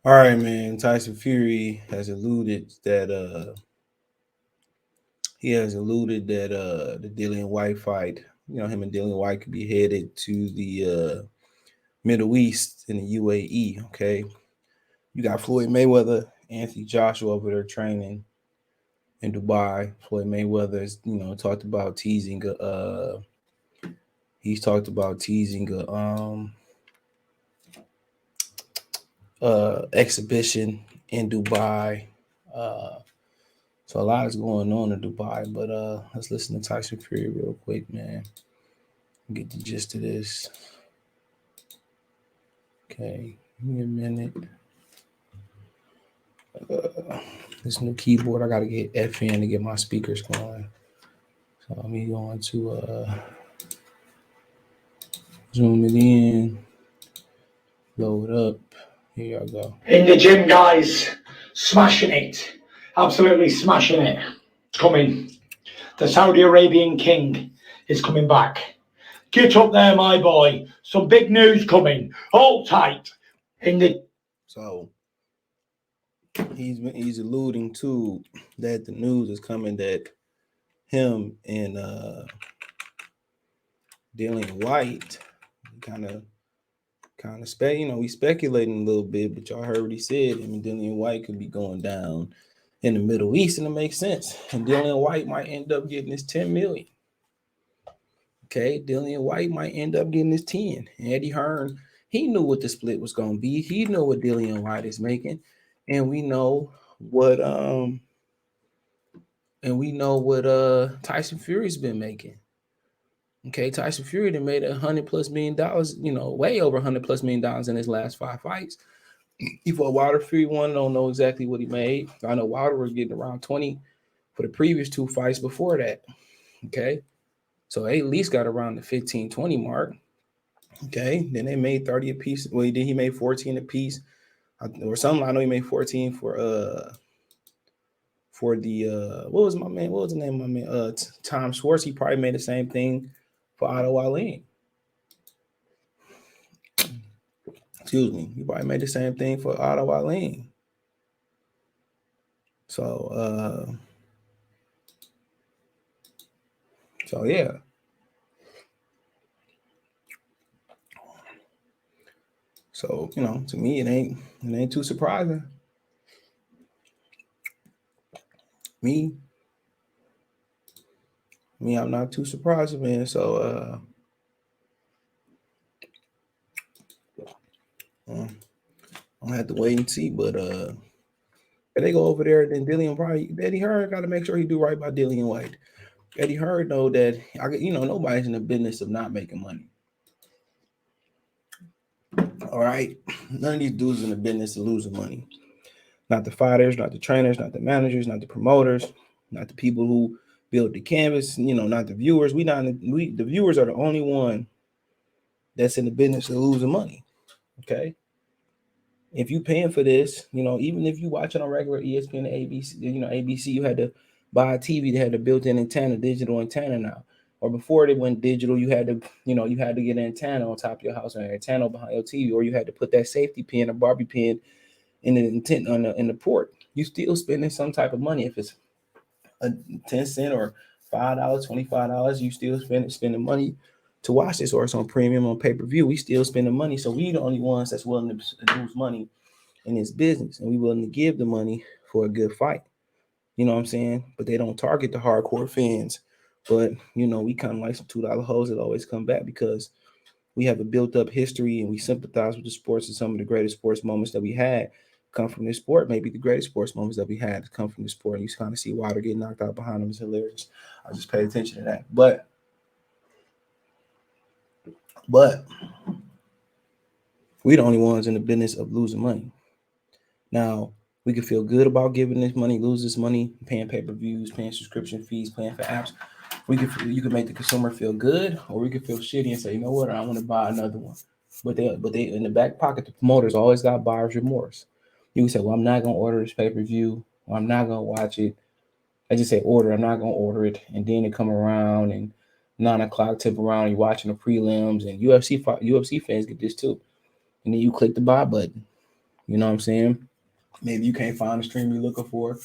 All right, man. Tyson Fury has alluded that the Dillian Whyte fight, him and Dillian Whyte could be headed to the Middle East in the UAE. Okay, you got Floyd Mayweather, Anthony Joshua over there training in Dubai. Floyd Mayweather is, talked about teasing he's talked about teasing exhibition in Dubai. Uh, so a lot is going on in Dubai, but let's listen to Tyson Fury real quick, man. Get the gist of this. Okay, give me a minute. This new keyboard, I gotta get FN to get my speakers going. So let me go into zoom it in, load up. Here y'all go. In the gym, guys, smashing it, absolutely smashing it. It's coming. The Saudi Arabian king is coming back. Get up there, my boy. Some big news coming. Hold tight. In the So he's alluding to that the news is coming that him and Dillian Whyte we speculating a little bit, but y'all heard what he said. Him and Dillian Whyte could be going down in the Middle East, and it makes sense. And Dillian Whyte might end up getting his 10 million. Okay, Dillian Whyte might end up getting his 10. And Eddie Hearn, he knew what the split was gonna be. He knew what Dillian Whyte is making, and we know what Tyson Fury's been making. Okay, Tyson Fury done made $100+ million, way over $100+ million in his last 5 fights. Before Wilder Fury won, I don't know exactly what he made. I know Wilder was getting around 20 for the previous 2 fights before that. Okay, so they at least got around the 15, 20 mark. Okay, then they made 30 a piece. Well, he made 14 a piece, or something. I know he made 14 for the what was the name of my man? Tom Schwartz. He probably made the same thing for Otto Wallin. Excuse me. He probably made the same thing for Otto Wallin. So yeah. So, to me it ain't too surprising. Me, I'm not too surprised, man. So I'll have to wait and see. But if they go over there, then Eddie Hearn got to make sure he do right by Dillian Whyte. Eddie Hearn know that nobody's in the business of not making money. All right, none of these dudes in the business of losing money. Not the fighters, not the trainers, not the managers, not the promoters, not the people who build the canvas. Not the viewers. The viewers are the only one that's in the business of losing money. Okay. If you paying for this, even if you watch it on regular ESPN, ABC, ABC, you had to buy a TV that had a built-in antenna, digital antenna now. Or before they went digital, you had to get an antenna on top of your house or an antenna behind your TV, or you had to put that safety pin or Barbie pin in the intent in the port. You still spending some type of money. If it's a 10 cent or $5, $25, you still spending money to watch this, or it's on premium on pay-per-view. We still spending money. So we the only ones that's willing to lose money in this business, and we willing to give the money for a good fight. You know what I'm saying? But they don't target the hardcore fans. But we kind of like some $2 hoes that always come back because we have a built-up history and we sympathize with the sports, and some of the greatest sports moments that we had come from this sport. Maybe the greatest sports moments that we had come from the sport. And you kind of see why they're getting knocked out behind them is hilarious. I just paid attention to that. But we the only ones in the business of losing money. Now, we could feel good about giving this money, lose this money, paying pay-per-views, paying subscription fees, paying for apps. You could make the consumer feel good, or we could feel shitty and say, you know what, I want to buy another one. But they in the back pocket, the promoters always got buyer's remorse. You can say, well, I'm not gonna order this pay-per-view, or I'm not gonna watch it. I just say order, I'm not gonna order it, and then it come around and 9 o'clock tip around, you're watching the prelims, and UFC fans get this too. And then you click the buy button. You know what I'm saying? Maybe you can't find the stream you're looking for.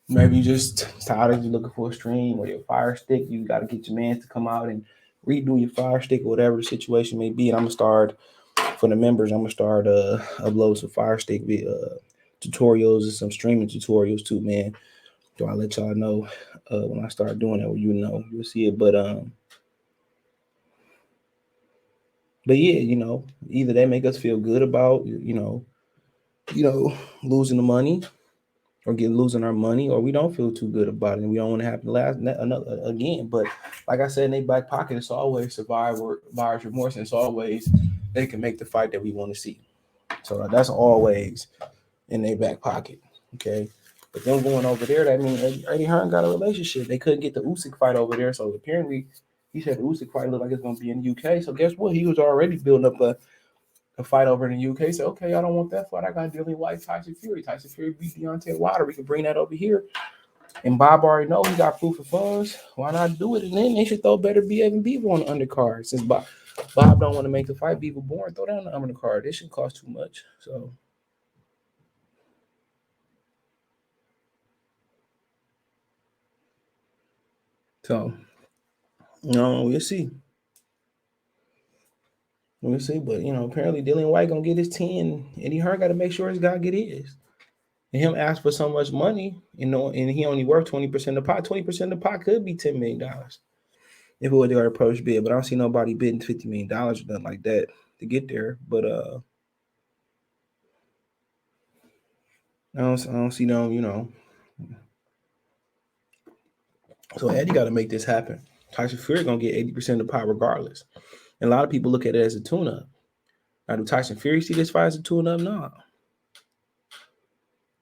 Maybe you just tired of you looking for a stream or your fire stick. You got to get your man to come out and redo your fire stick or whatever the situation may be. And I'm gonna start for the members. I'm gonna start upload some fire stick tutorials and some streaming tutorials too, man. So I'll let y'all know when I start doing that. Well, you'll see it. But yeah, either they make us feel good about losing the money or losing our money, or we don't feel too good about it and we don't want to happen another again. But like I said, in their back pocket, it's always buyer's remorse, and it's always they can make the fight that we want to see. So that's always in their back pocket. Okay. But them going over there, that means Eddie Hearn got a relationship. They couldn't get the Usyk fight over there, so apparently he said the Usyk fight looked like it's going to be in the UK. So guess what? He was already building up a fight over in the UK. So okay, I don't want that fight. I got Dillian Whyte, Tyson Fury. Tyson Fury beat Deontay Wilder. We can bring that over here. And Bob already know he got proof of funds. Why not do it? And then they should throw better Evan Beaver on the undercard. Since Bob don't want to make the fight Beaver born, throw down the undercard. This shouldn't cost too much. So we'll see. We'll see. But apparently Dillian Whyte gonna get his 10. Eddie Hearn gotta make sure his guy get his. And him ask for so much money, and he only worth 20% of the pot. 20% of the pot could be $10 million if it were their approach bid. But I don't see nobody bidding $50 million or nothing like that to get there. But I don't see no. So Eddie got to make this happen. Tyson Fury gonna get 80% of the pot regardless. And a lot of people look at it as a tune-up. Now, do Tyson Fury see this fight as a tune-up?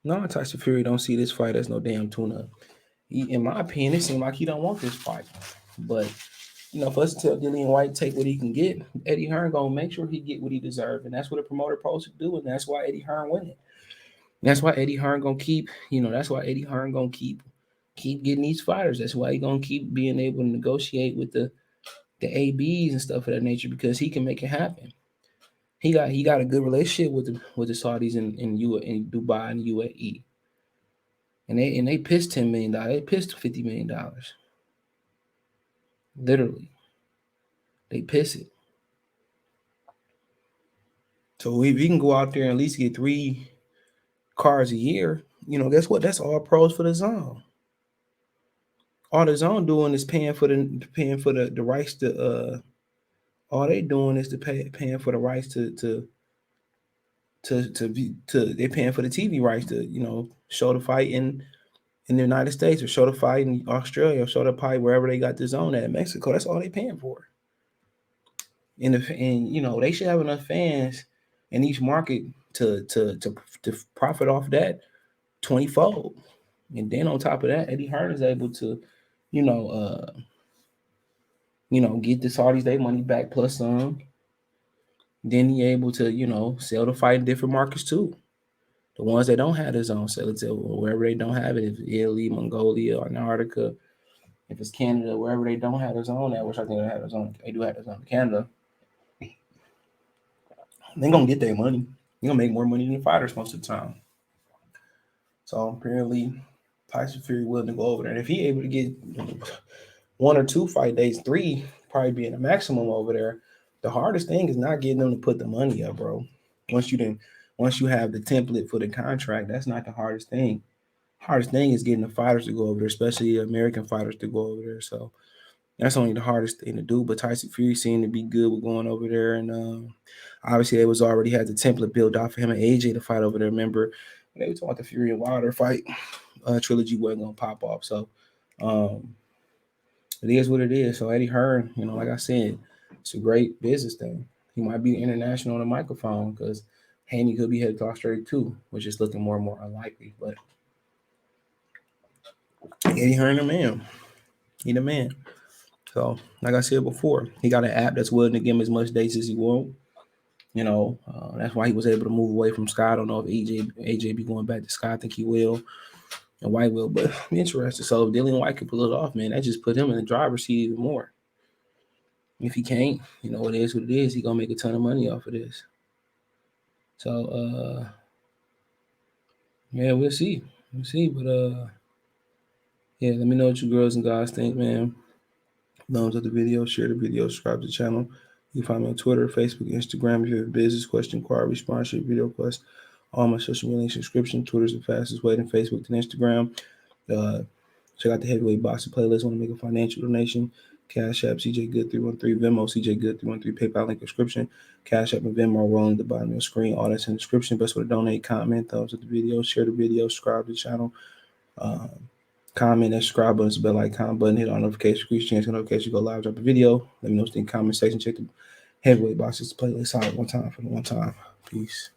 No, Tyson Fury don't see this fight as no damn tune-up. In my opinion, it seems like he don't want this fight. But for us to tell Dillian Whyte take what he can get, Eddie Hearn gonna make sure he get what he deserves, and that's what a promoter supposed to do, and that's why Eddie Hearn winning. That's why Eddie Hearn gonna keep, that's why Eddie Hearn gonna keep getting these fighters. That's why he gonna keep being able to negotiate with the ABs and stuff of that nature, because he can make it happen. He got a good relationship with the Saudis in Dubai and UAE, and they pissed $10 million. They pissed $50 million. Literally, they piss it. So if we can go out there and at least get 3 cars a year, guess what? That's all pros for the zone. All the zone doing is paying for the rights to all they doing is paying for the rights to they're paying for the TV rights to show the fight in the United States, or show the fight in Australia, or show the fight wherever they got the zone at in Mexico. That's all they paying for. And they should have enough fans in each market to profit off that 20-fold. And then on top of that, Eddie Hearn is able to, get the Saudis their money back plus some. Then he able to, sell the fight in different markets too. The ones that don't have the zone, sell it to wherever they don't have it. If Italy, Mongolia, Antarctica, if it's Canada, wherever they don't have the zone at, which I think they have the zone, they do have the zone in Canada. They're gonna get their money. They're gonna make more money than the fighters most of the time. So apparently Tyson Fury willing to go over there. And if he able to get 1 or 2 fight days, 3 probably being the maximum over there. The hardest thing is not getting them to put the money up, bro. Once you have the template for the contract, that's not the hardest thing. Hardest thing is getting the fighters to go over there, especially American fighters to go over there. So that's only the hardest thing to do. But Tyson Fury seemed to be good with going over there, and obviously they was already had the template built out for him and AJ to fight over there. Remember, when they were talking about the Fury and Wilder fight, trilogy wasn't gonna pop off. So it is what it is. So Eddie Hearn, like I said, it's a great business thing. He might be international on the microphone because Haney could be headed to Australia too, which is looking more and more unlikely. But Eddie Hearn, the man. He the man. So, like I said before, he got an app that's willing to give him as much dates as he want. That's why he was able to move away from Sky. I don't know if AJ be going back to Sky. I think he will, and Whyte will. But I'm interested. So if Dillian Whyte could pull it off, man, that just put him in the driver's seat even more. If he can't, it is what it is. He gonna make a ton of money off of this. So Yeah, we'll see. We'll see. But yeah, let me know what you girls and guys think, man. Thumbs up the video, share the video, subscribe to the channel. You can find me on Twitter, Facebook, Instagram. If you have a business question, inquiry, sponsorship, video request, all my social media subscription. Twitter's the fastest way than Facebook and Instagram. Check out the Heavyweight Boxing playlist. Want to make a financial donation? Cash App, CJ Good 313, Venmo, CJ Good 313, PayPal link description. Cash App and Venmo rolling at the bottom of your screen. All that's in the description. Best way to donate, comment, thumbs up the video, share the video, subscribe to the channel. Comment that subscribe button, bell icon button, hit on notification, increase chance notification, go live, drop a video. Let me know what's in the comment section. Check the Heavyweight Boxes playlist out one time for the one time. Peace.